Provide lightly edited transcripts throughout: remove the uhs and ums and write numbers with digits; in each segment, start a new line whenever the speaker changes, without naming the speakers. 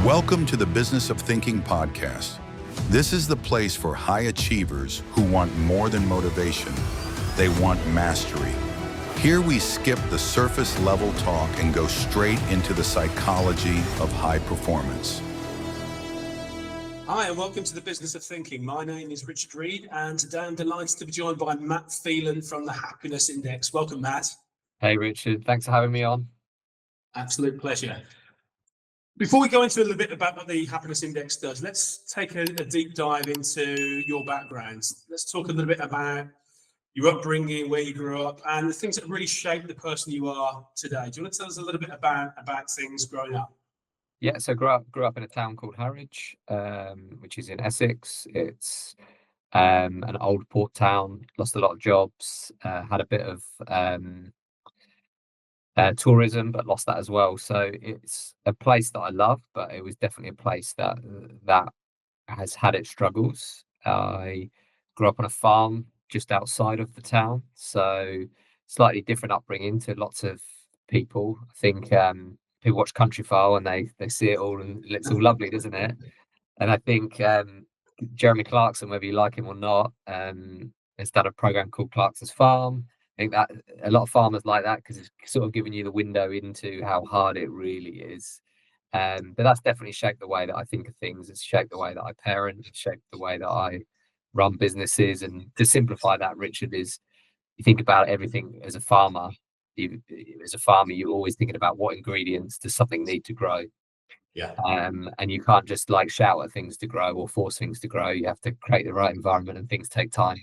Welcome to the Business of Thinking podcast. This is the place for high achievers who want more than motivation. They want mastery. Here we skip the surface level talk and go straight into the psychology of high performance.
Hi, and welcome to the Business of Thinking. My name is Richard Reed, and today I'm delighted to be joined by Matt Phelan from the Happiness Index. Welcome, Matt.
Hey, Richard. Thanks for having me on.
Absolute pleasure. Before we go into a little bit about what the Happiness Index does, let's take a deep dive into your background. Let's talk a little bit about your upbringing, where you grew up, and the things that really shaped the person you are today. Do you want to tell us a little bit about things growing up?
Yeah, so grew up in a town called Harwich, which is in Essex. It's an old port town. Lost a lot of jobs. Had a bit of tourism, but lost that as well. So it's a place that I love, but it was definitely a place that has had its struggles. I grew up on a farm just outside of the town, so slightly different upbringing to lots of people. I think people watch Countryfile and they see it all and it's all lovely, doesn't it? And I think Jeremy Clarkson, whether you like him or not, has done a program called Clarkson's Farm. I think that a lot of farmers like that because it's sort of giving you the window into how hard it really is. But that's definitely shaped the way that I think of things. It's shaped the way that I parent. It's shaped the way that I run businesses. And to simplify that, Richard, is you think about everything as a farmer. You're always thinking about what ingredients does something need to grow.
Yeah.
And you can't just like shout at things to grow or force things to grow. You have to create the right environment, and things take time.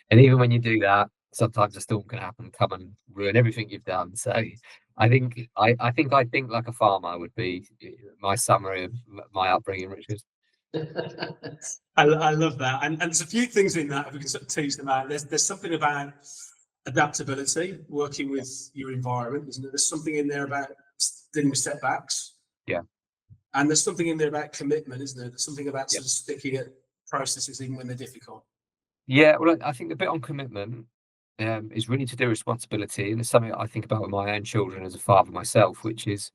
And even when you do that, sometimes a storm can happen, come and ruin everything you've done. So I think I think like a farmer would be my summary of my upbringing, Richard.
I love that, and there's a few things in that if we can sort of tease them out. There's something about adaptability, working with your environment, isn't there? There's something in there about dealing with setbacks.
Yeah.
And there's something in there about commitment, isn't there? There's something about sort of sticking at processes even when they're difficult.
Yeah, well, I think the bit on commitment is really to do with responsibility, and it's something I think about with my own children as a father myself, which is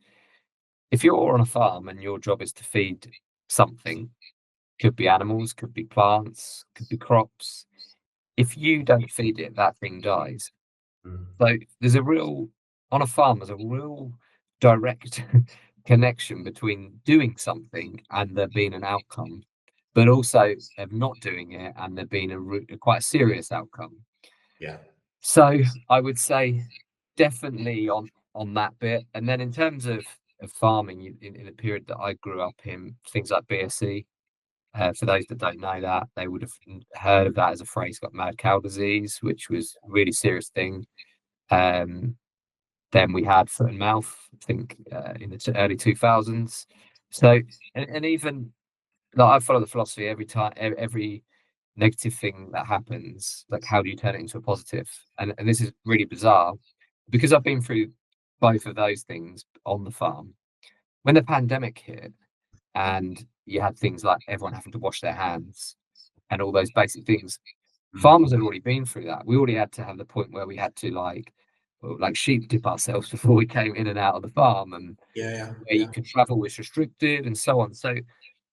if you're on a farm and your job is to feed something, could be animals, could be plants, could be crops. If you don't feed it, that thing dies. So on a farm, there's a real direct connection between doing something and there being an outcome, but also of not doing it and there being a quite serious outcome.
Yeah.
So I would say definitely on that bit. And then in terms of farming, in the period that I grew up in, things like BSE, for those that don't know that, they would have heard of that as a phrase, got mad cow disease, which was a really serious thing. Then we had foot and mouth, I think, in the early 2000s. So, and even like I follow the philosophy every negative thing that happens, like how do you turn it into a positive? And this is really bizarre because I've been through both of those things on the farm. When the pandemic hit and you had things like everyone having to wash their hands and all those basic things, farmers had already been through that. We already had to have the point where we had to like sheep dip ourselves before we came in and out of the farm, and where you could travel was restricted and so on. So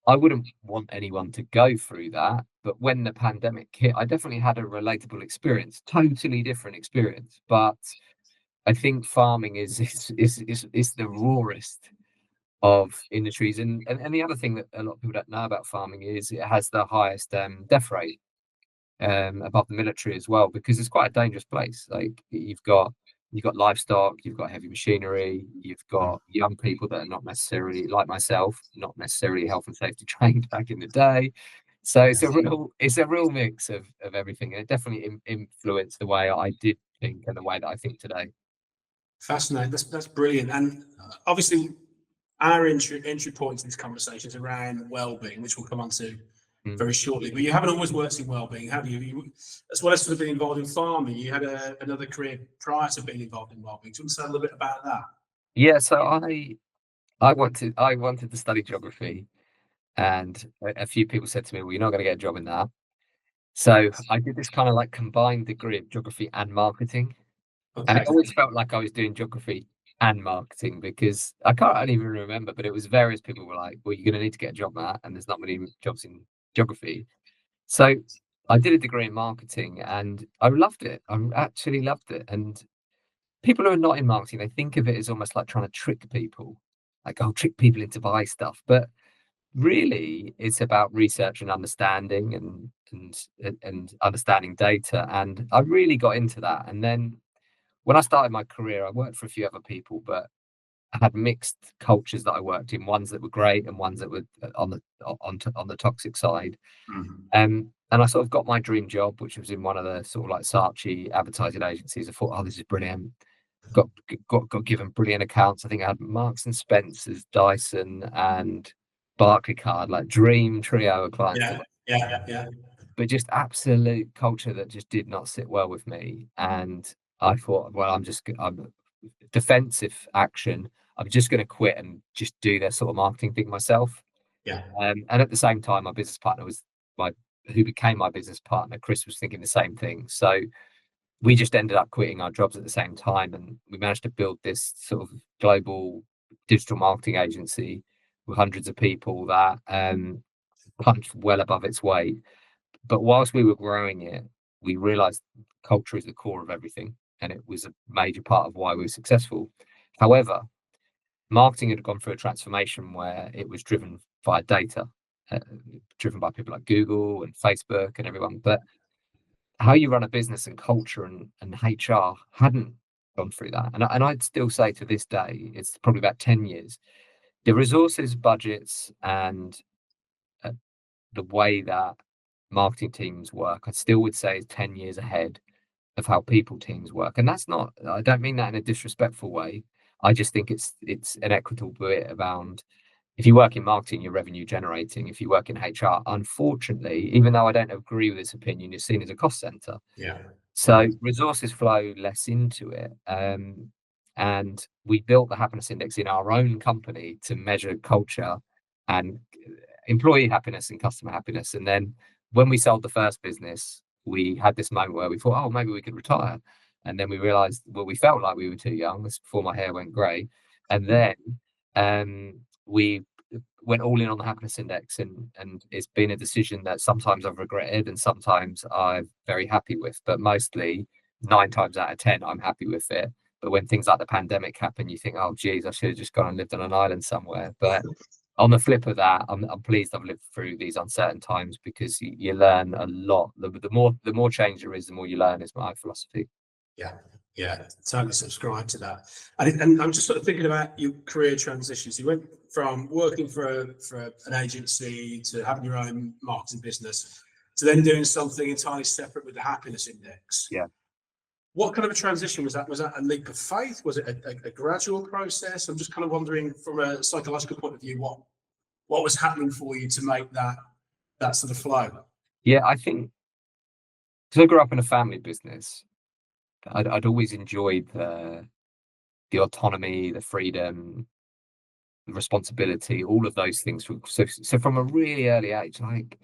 I wouldn't want anyone to go through that. But when the pandemic hit, I definitely had a relatable experience, totally different experience. But I think farming is the rawest of industries. And the other thing that a lot of people don't know about farming is it has the highest death rate above the military as well, because it's quite a dangerous place. Like you've got livestock, you've got heavy machinery, you've got young people that are not necessarily, like myself, not necessarily health and safety trained back in the day. So it's a real mix of everything, and it definitely influenced the way I did think and the way that I think today.
Fascinating. That's brilliant. And obviously our entry point in this conversation is around well-being, which we'll come on to very shortly. But you haven't always worked in well-being, have you? As well as sort of being involved in farming, you had another career prior to being involved in well-being. Do you want to say a little bit about that?
Yeah, so I wanted to study geography, and a few people said to me, well, you're not going to get a job in that. So I did this kind of like combined degree of geography and marketing. Okay. And it always felt like I was doing geography and marketing, because I can't even remember, but it was various people were like, well, you're going to need to get a job, Matt, and there's not many jobs in geography. So I did a degree in marketing and I loved it. I actually loved it. And people who are not in marketing, they think of it as almost like trying to trick people, like, oh, trick people into buy stuff. But really, it's about research and understanding and understanding data. And I really got into that. And then when I started my career, I worked for a few other people, but I had mixed cultures that I worked in, ones that were great and ones that were on the toxic side.
Mhm.
And I sort of got my dream job, which was in one of the sort of like Saatchi advertising agencies. I thought, oh, this is brilliant. Got given brilliant accounts. I think I had Marks and Spencers, Dyson, and Barclaycard, like dream trio of clients.
Yeah, yeah, yeah.
But just absolute culture that just did not sit well with me. And I thought, well, I'm defensive action. I'm just going to quit and just do their sort of marketing thing myself.
Yeah.
And at the same time, my business partner who became my business partner, Chris, was thinking the same thing. So we just ended up quitting our jobs at the same time, and we managed to build this sort of global digital marketing agency with hundreds of people that punched well above its weight. But whilst we were growing it, we realized culture is the core of everything, and it was a major part of why we were successful. However, marketing had gone through a transformation where it was driven by data, uh, driven by people like Google and Facebook and everyone. But how you run a business and culture and HR hadn't gone through that. And I'd still say to this day, it's probably about 10 years. The resources, budgets, and uh, the way that marketing teams work, I still would say is 10 years ahead of how people teams work. And that's not, I don't mean that in a disrespectful way. I just think it's an equitable bit around, if you work in marketing, you're revenue generating. If you work in HR, unfortunately, even though I don't agree with this opinion, you're seen as a cost center.
Yeah.
So resources flow less into it. And we built the happiness index in our own company to measure culture and employee happiness and customer happiness. And then when we sold the first business, we had this moment where we thought, oh, maybe we could retire. And then we realized, well, we felt like we were too young. This before my hair went grey. And then we went all in on the happiness index, and it's been a decision that sometimes I've regretted and sometimes I'm very happy with, but mostly 9 times out of 10 I'm happy with it. But when things like the pandemic happen, you think, oh geez, I should have just gone and lived on an island somewhere. But on the flip of that, I'm pleased I've lived through these uncertain times, because you learn a lot. The more change there is, the more you learn, is my philosophy.
Yeah, yeah, totally subscribe to that. And I'm just sort of thinking about your career transitions. You went from working for an agency to having your own marketing business to then doing something entirely separate with the happiness index.
Yeah.
What kind of a transition was that? Was that a leap of faith? Was it a gradual process? I'm just kind of wondering from a psychological point of view, what was happening for you to make that sort of flow?
Yeah, I think, because I grew up in a family business, I'd always enjoyed the autonomy, the freedom, the responsibility, all of those things. So from a really early age, like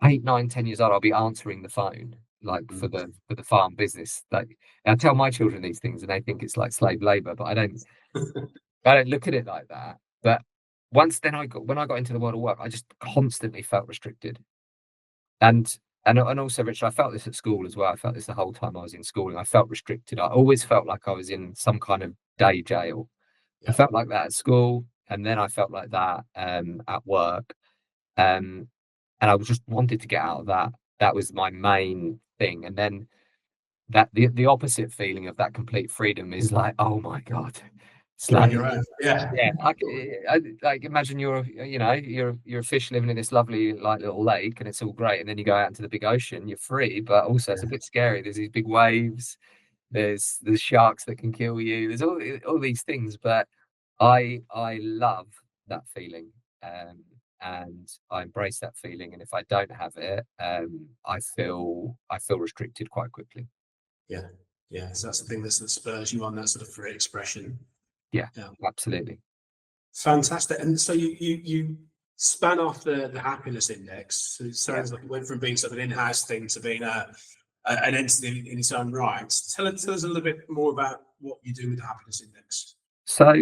8, 9, 10 years old, I'll be answering the phone, like for the farm business. Like, I tell my children these things and they think it's like slave labor, but I don't look at it like that. But when I got into the world of work, I just constantly felt restricted. And also, Richard, I felt this at school as well. I felt this the whole time I was in schooling. I felt restricted. I always felt like I was in some kind of day jail. I
Yeah,
felt like that at school, and then I felt like that at work. And I just wanted to get out of that. That was my main thing. And then that the opposite feeling of that complete freedom is like, oh my God. It's
you're on
like,
your own. Yeah,
yeah, I like imagine you're a fish living in this lovely like little lake, and it's all great, and then you go out into the big ocean. You're free, but also it's a bit scary. There's these big waves. There's sharks that can kill you. There's all these things, but I love that feeling, and I embrace that feeling. And if I don't have it, I feel restricted quite quickly.
yeah, yeah. So that's the thing that sort of spurs you on, that sort of free expression.
Yeah,
Yeah.
absolutely.
Fantastic. And so you span off the happiness index. So it sounds like it went from being sort of an in-house thing to being an entity in its own right. Tell us a little bit more about what you do with the happiness index.
So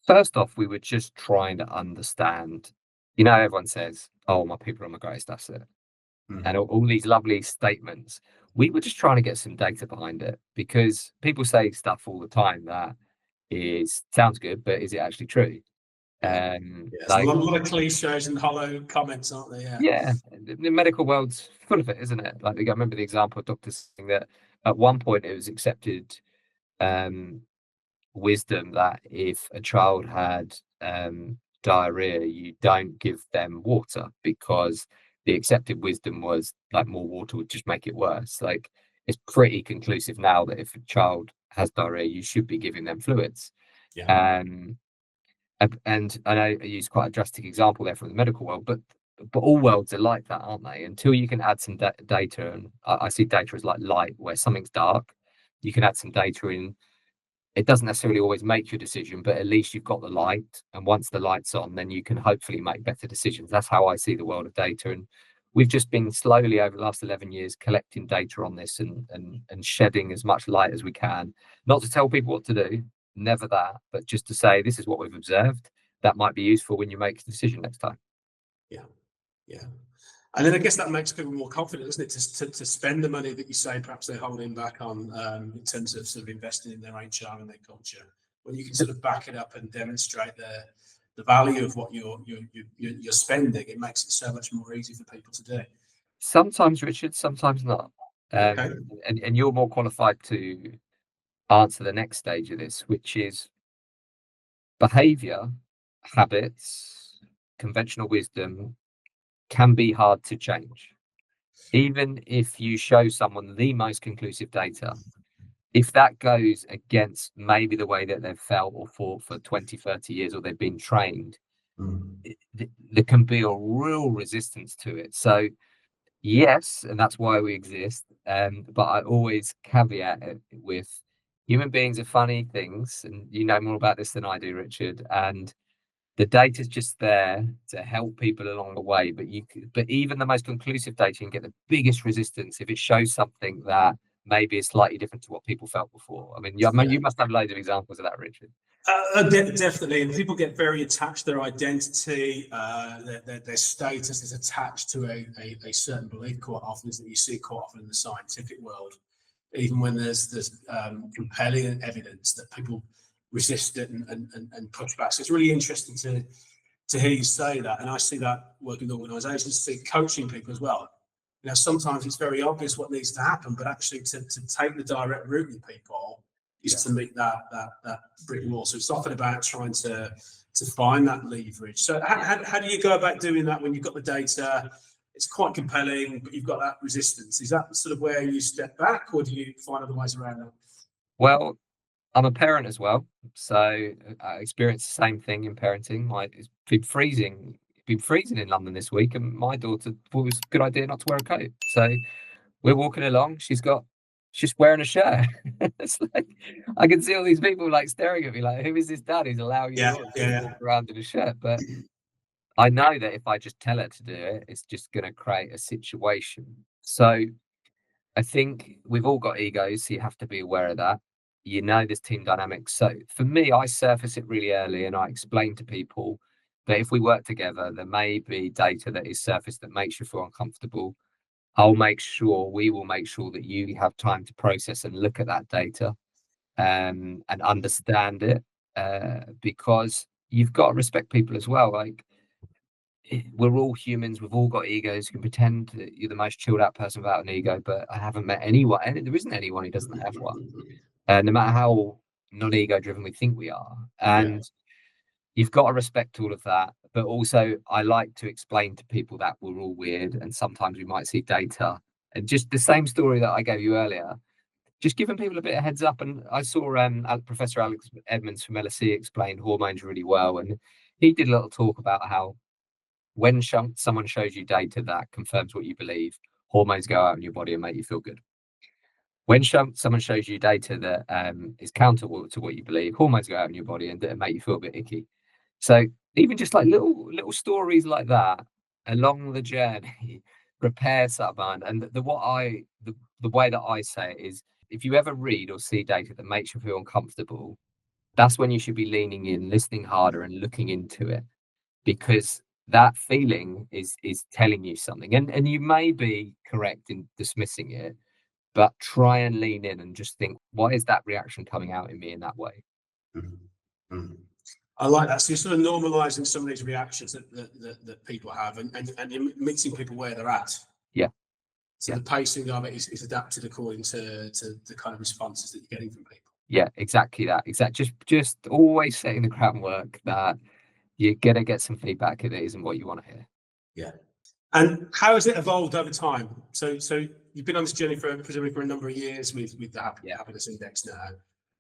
first off, we were just trying to understand, everyone says, oh, my people are my greatest asset. And
Mm.
all these lovely statements. We were just trying to get some data behind it, because people say stuff all the time that sounds good, but is it actually true?
Yeah. Yeah, there's a
Like,
lot of cliches and hollow comments, aren't there? Yeah.
yeah, the medical world's full of it, isn't it? Like, I remember the example of doctors saying that at one point it was accepted um, wisdom that if a child had diarrhea, you don't give them water, because the accepted wisdom was like more water would just make it worse. Like, it's pretty conclusive now that if a child has diarrhea, you should be giving them fluids.
Yeah.
Um, and I know I use quite a drastic example there from the medical world, but all worlds are like that, aren't they? Until you can add some data, and I see data as like light, where something's dark, you can add some data in. It doesn't necessarily always make your decision, but at least you've got the light. And once the light's on, then you can hopefully make better decisions. That's how I see the world of data. And we've just been slowly over the last 11 years collecting data on this, and shedding as much light as we can, not to tell people what to do, never that, but just to say, this is what we've observed. That might be useful when you make a decision next time.
Yeah. Yeah. And then I guess that makes people more confident, doesn't it, to spend the money that you say perhaps they're holding back on, in terms of sort of investing in their HR and their culture. When you can sort of back it up and demonstrate the value of what you're spending, it makes it so much more easy for people to do.
Sometimes, Richard, sometimes not.
Okay.
And you're more qualified to answer the next stage of this, which is behavior, habits, conventional wisdom can be hard to change. Even if you show someone the most conclusive data, if that goes against maybe the way that they've felt or thought for 20, 30 years, or they've been trained,
Mm.
there can be a real resistance to it. So, yes, and that's why we exist. But I always caveat it with, human beings are funny things, and you know more about this than I do, Richard. And the data's just there to help people along the way, but even the most conclusive data can get the biggest resistance if it shows something that maybe is slightly different to what people felt before. I mean, you must have loads of examples of that, Richard.
Definitely, and people get very attached. Their identity, their status is attached to a certain belief. Quite often, is that you see quite often in the scientific world, even when there's compelling evidence, that people resist it and push back. So it's really interesting to hear you say that, and I see that working with organisations, see coaching people as well. Sometimes it's very obvious what needs to happen, but actually to take the direct route with people is to meet that brick wall. So it's often about trying to find that leverage. So how do you go about doing that when you've got the data? It's quite compelling, but you've got that resistance. Is that sort of where you step back, or do you find other ways around that?
Well, I'm a parent as well, so I experienced the same thing in parenting. It's been freezing in London this week, and my daughter thought it was a good idea not to wear a coat. So we're walking along. She's just wearing a shirt. It's like, I can see all these people like staring at me like, who is this dad who's allowing you to walk around in a shirt? But I know that if I just tell her to do it, it's just going to create a situation. So I think we've all got egos, so you have to be aware of that. There's team dynamics. So for me, I surface it really early, and I explain to people that if we work together, there may be data that is surfaced that makes you feel uncomfortable. We will make sure that you have time to process and look at that data, and understand it, because you've got to respect people as well. Like, we're all humans, we've all got egos. You can pretend that you're the most chilled out person without an ego, but I haven't met anyone, and there isn't anyone who doesn't have one, no matter how non-ego driven we think we are.
Yeah.
And you've got to respect all of that. But also, I like to explain to people that we're all weird, and sometimes we might see data. And just the same story that I gave you earlier, just giving people a bit of heads up. And I saw Professor Alex Edmonds from LSE explain hormones really well. And he did a little talk about how when someone shows you data that confirms what you believe, hormones go out in your body and make you feel good. When someone shows you data that is counter to what you believe, hormones go out in your body and make you feel a bit icky. So even just like little stories like that along the journey prepare someone. And the way that I say it is, if you ever read or see data that makes you feel uncomfortable, that's when you should be leaning in, listening harder, and looking into it, because that feeling is telling you something. And you may be correct in dismissing it, but try and lean in and just think, why is that reaction coming out in me in that way?
Mhm. Mhm. I like that. So you're sort of normalizing some of these reactions that people have, and you're meeting people where they're at.
Yeah.
So
Yeah.
the pacing of it is adapted according to the kind of responses that you're getting from people.
Yeah, exactly that. Just always setting the groundwork that you're gonna get some feedback if it isn't what you want to hear.
Yeah. And how has it evolved over time? So you've been on this journey presumably for a number of years with the happiness index now.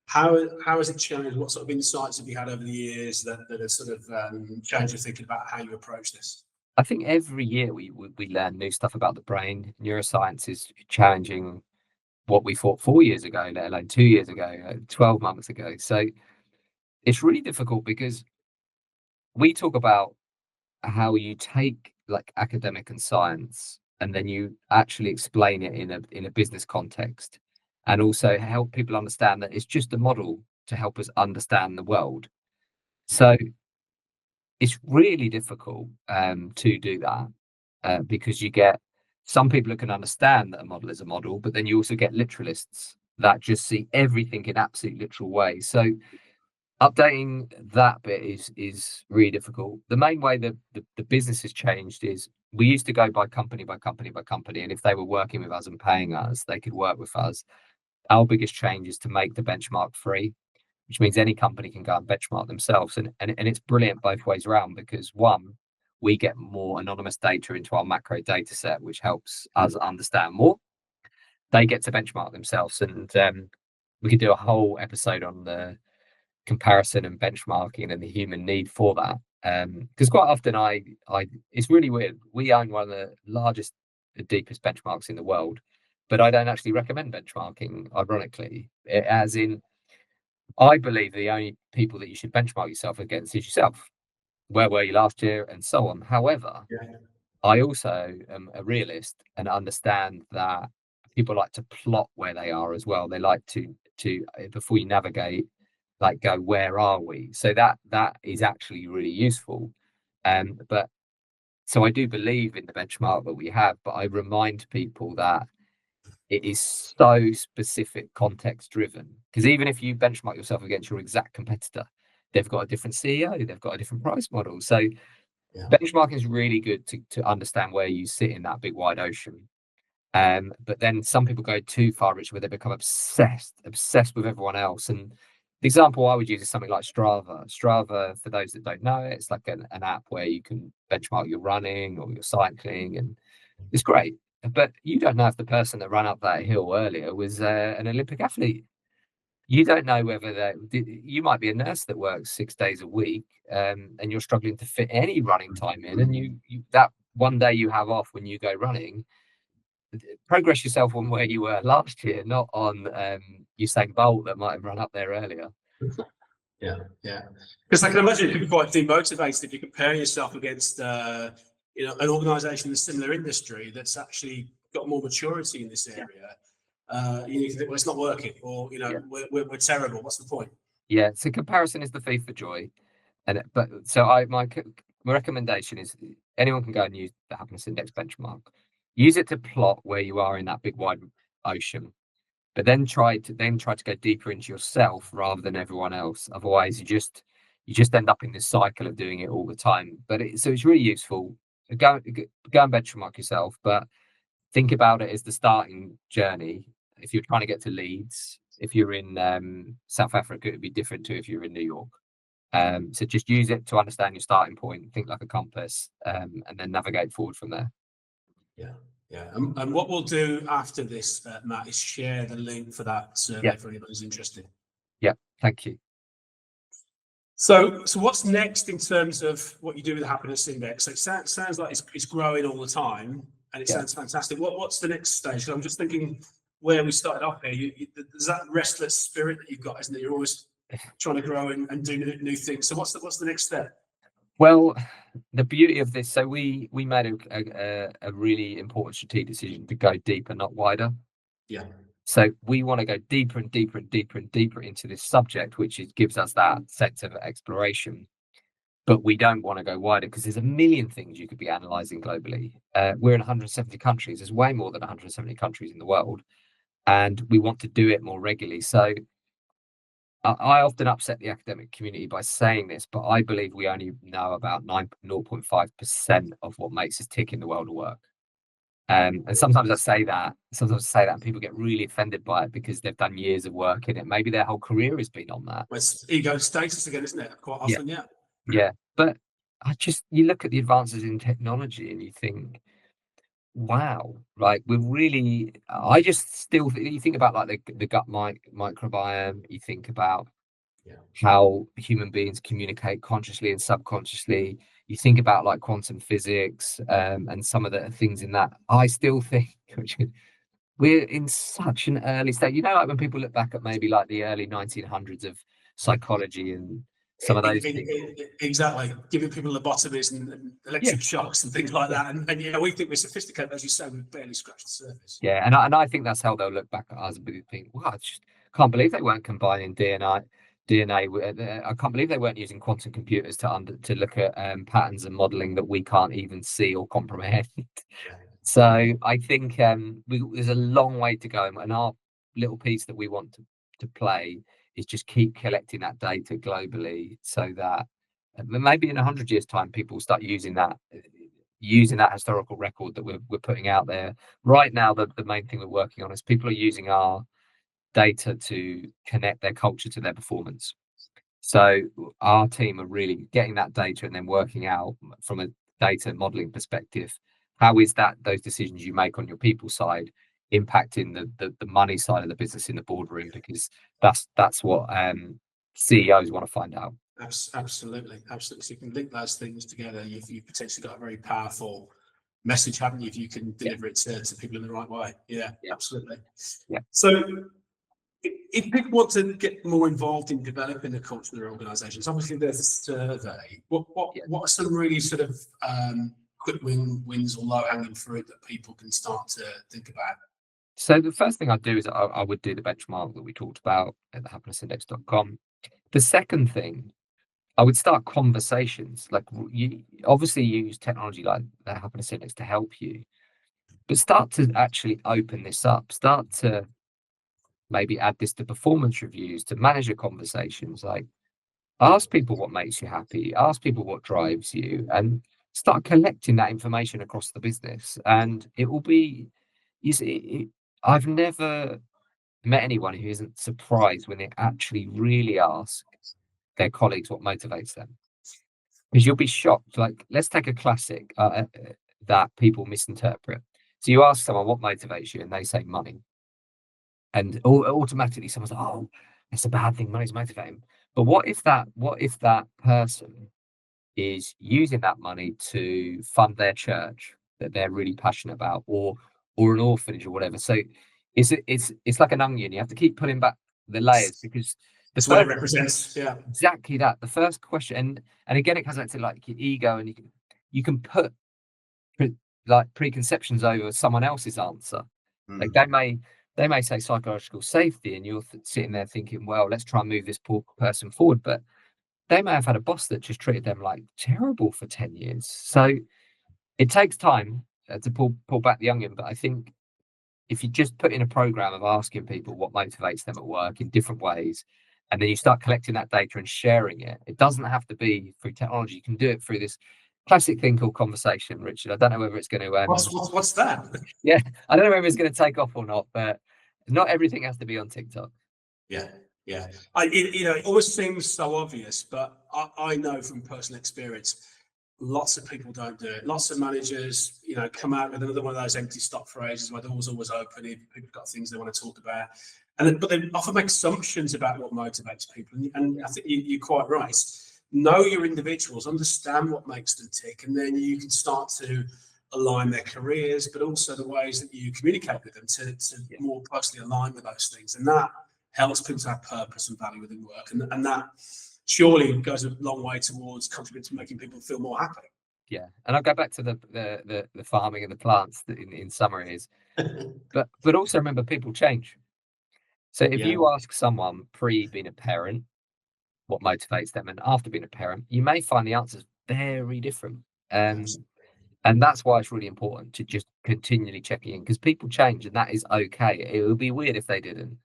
How has it changed? What sort of insights have you had over the years that have sort of changed your thinking about how you approach this?
I think every year we learn new stuff about the brain. Neuroscience is challenging what we thought 4 years ago, let alone 2 years ago, 12 months ago. So it's really difficult because we talk about how you take like academic and science and then you actually explain it in a business context, and also help people understand that it's just a model to help us understand the world. So it's really difficult to do that, because you get some people who can understand that a model is a model, but then you also get literalists that just see everything in absolute literal ways. So updating that bit is really difficult. The main way that the business has changed is we used to go by company by company by company, and if they were working with us and paying us, they could work with us. Our biggest change is to make the benchmark free, which means any company can go and benchmark themselves. And it's brilliant both ways around, because one, we get more anonymous data into our macro data set, which helps us understand more. They get to benchmark themselves. And we could do a whole episode on the comparison and benchmarking and the human need for that. Because quite often it's really weird. We own one of the largest, the deepest benchmarks in the world, but I don't actually recommend benchmarking, ironically. As in, I believe the only people that you should benchmark yourself against is yourself. Where were you last year, and so on. However,
Yeah.
I also am a realist and understand that people like to plot where they are as well. They like to before you navigate, like go, where are we? So that is actually really useful. But so I do believe in the benchmark that we have, but I remind people that it is so specific context driven, because even if you benchmark yourself against your exact competitor, they've got a different CEO, they've got a different price model. So
Yeah.
benchmarking is really good to understand where you sit in that big wide ocean. But then some people go too far, Rich, where they become obsessed with everyone else. And the example I would use is something like Strava. Strava, for those that don't know it, it's like an app where you can benchmark your running or your cycling, and it's great. But you don't know if the person that ran up that hill earlier was an Olympic athlete. You don't know whether you might be a nurse that works 6 days a week, and you're struggling to fit any running time in, and you that one day you have off when you go running, progress yourself on where you were last year, not on Usain Bolt that might have run up there earlier.
Yeah, yeah. Because I can imagine it could be quite demotivated if you compare yourself against an organisation in a similar industry that's actually got more maturity in this area. You think, well, it's not working, or
Yeah.
we're terrible. What's the point?
Yeah, so comparison is the thief for joy. But my recommendation is anyone can go and use the happiness index benchmark. Use it to plot where you are in that big wide ocean, but then try to go deeper into yourself rather than everyone else. Otherwise, you just end up in this cycle of doing it all the time. So it's really useful. Go and benchmark yourself, but think about it as the starting journey. If you're trying to get to Leeds, if you're in South Africa, it would be different to if you're in New York. So just use it to understand your starting point, think like a compass, and then navigate forward from there.
Yeah, yeah. And what we'll do after this, Matt, is share the link for that survey for anybody who's interested.
Yeah, thank you.
So what's next in terms of what you do with the happiness index? So it sounds like it's growing all the time, and it sounds fantastic. What's the next stage? So I'm just thinking where we started off here. There's that restless spirit that you've got, isn't it? You're always trying to grow and do new things. So what's the next step?
Well, the beauty of this, so we made a really important strategic decision to go deeper, not wider.
Yeah.
So we want to go deeper and deeper and deeper and deeper into this subject, which gives us that sense of exploration. But we don't want to go wider because there's a million things you could be analysing globally. We're in 170 countries. There's way more than 170 countries in the world, and we want to do it more regularly. So I often upset the academic community by saying this, but I believe we only know about 0.5% of what makes us tick in the world of work. And sometimes I say that, and people get really offended by it because they've done years of work in it. Maybe their whole career has been on that.
Well, it's ego status again, isn't it? Quite often, yeah.
Yeah. But you look at the advances in technology and you think, wow, like I just still, you think about like the gut microbiome, you think about how human beings communicate consciously and subconsciously. You think about like quantum physics, and some of the things in that. I still think we're in such an early stage. You know, like when people look back at maybe like the early 1900s of psychology and some of those things.
Exactly, giving people lobotomies and electric shocks and things like that. And yeah, we think we're sophisticated, as you say, we've barely scratched the surface.
Yeah, and I think that's how they'll look back at us and think, wow, I just can't believe they weren't combining DNA. I can't believe they weren't using quantum computers to look at patterns and modeling that we can't even see or comprehend. So I think there's a long way to go, and our little piece that we want to play is just keep collecting that data globally, so that maybe in 100 years' time, people will start using that historical record that we're putting out there. Right now, the main thing we're working on is people are using our data to connect their culture to their performance. So our team are really getting that data and then working out from a data modeling perspective, how is that those decisions you make on your people side impacting the money side of the business in the boardroom, because that's what CEOs want to find out.
Absolutely. So you can link those things together. You've potentially got a very powerful message, haven't you, if you can deliver it to people in the right way. Yeah. Absolutely.
Yeah.
So if people want to get more involved in developing the culture of their organizations, obviously there's a survey. What are some really sort of quick wins or low-hanging fruit that people can start to think about?
So the first thing I'd do is I would do the benchmark that we talked about at the happinessindex.com. The second thing, I would start conversations. Like, you obviously use technology like the Happiness Index to help you, but start to actually open this up. Start to maybe add this to performance reviews, to manager conversations. Like, ask people what makes you happy, ask people what drives you, and start collecting that information across the business. And it will be, you see, I've never met anyone who isn't surprised when they actually really ask their colleagues what motivates them, because you'll be shocked. Like, let's take a classic that people misinterpret. So you ask someone what motivates you and they say money, and automatically someone's like, oh, it's a bad thing, money's motivating. But what if that person is using that money to fund their church that they're really passionate about, or an orphanage or whatever? So it's like an onion. You have to keep pulling back the layers, because
that's what it represents. Yeah,
exactly that. The first question, and again, it comes back to like your ego, and you can put like preconceptions over someone else's answer. Like they may say psychological safety, and you're sitting there thinking, well, let's try and move this poor person forward, but they may have had a boss that just treated them like terrible for 10 years. So it takes time to pull back the onion. But I think if you just put in a program of asking people what motivates them at work in different ways, and then you start collecting that data and sharing it, it doesn't have to be through technology. You can do it through this classic thing called conversation, Richard. I don't know whether it's going to...
What's that?
Yeah, I don't know whether it's going to take off or not, but not everything has to be on TikTok.
Yeah. It always seems so obvious, but I know from personal experience, lots of people don't do it. Lots of managers, come out with another one of those empty stock phrases where the door's always open if people have got things they want to talk about. But they often make assumptions about what motivates people. And I think you're quite right. Know your individuals, understand what makes them tick, and then you can start to align their careers, but also the ways that you communicate with them to more closely align with those things. And that helps people to have purpose and value within work. And that surely goes a long way towards contributing to making people feel more happy.
Yeah. And I'll go back to the farming and the plants in summary is, but also remember, people change. So if
Yeah.
you ask someone pre being a parent what motivates them, and after being a parent, you may find the answers very different. And that's why it's really important to just continually check in, because people change and that is okay. It would be weird if they didn't.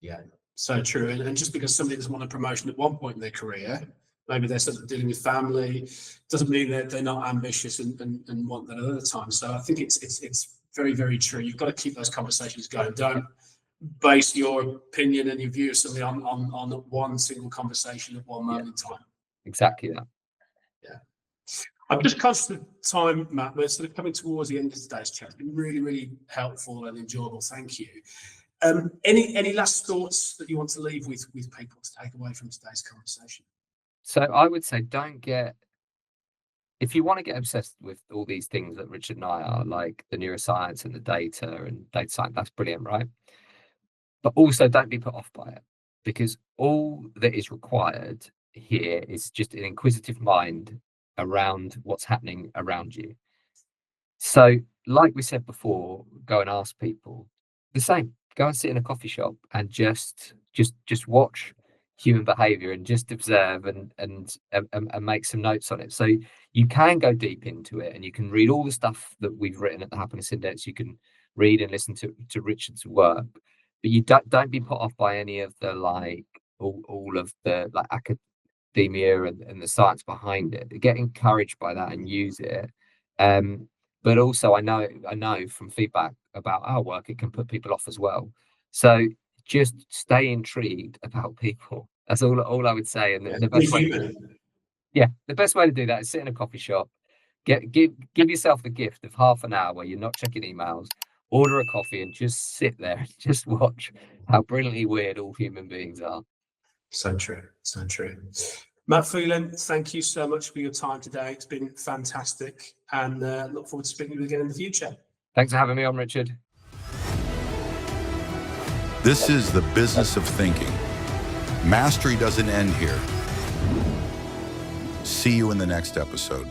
Yeah, so true. And just because somebody doesn't want a promotion at one point in their career, maybe they're sort of dealing with family, doesn't mean that they're not ambitious and want that at other times. So I think it's very, very true. You've got to keep those conversations going. Don't base your opinion and your view solely on one single conversation at one moment in time.
Exactly that.
Yeah. I'm just conscious of time, Matt. We're sort of coming towards the end of today's chat. It's been really, really helpful and enjoyable. Thank you. Any last thoughts that you want to leave with people to take away from today's conversation?
So I would say if you want to get obsessed with all these things that Richard and I are, like the neuroscience and the data and data science, that's brilliant, right? But also don't be put off by it, because all that is required here is just an inquisitive mind around what's happening around you. So like we said before, go and ask people the same. Go and sit in a coffee shop and just watch human behavior and just observe and make some notes on it. So you can go deep into it and you can read all the stuff that we've written at the Happiness Index. You can read and listen to Richard's work, but you don't be put off by any of the all of the academia and the science behind it. Get encouraged by that and use it. But also I know from feedback about our work, it can put people off as well. So just stay intrigued about people. That's all I would say. And the best way to do that is sit in a coffee shop, give yourself the gift of half an hour where you're not checking emails, order a coffee and just sit there and just watch how brilliantly weird all human beings are.
So true. So true. Matt Phelan, thank you so much for your time today. It's been fantastic, and look forward to speaking with you again in the future.
Thanks for having me on, Richard.
This is the business of thinking. Mastery doesn't end here. See you in the next episode.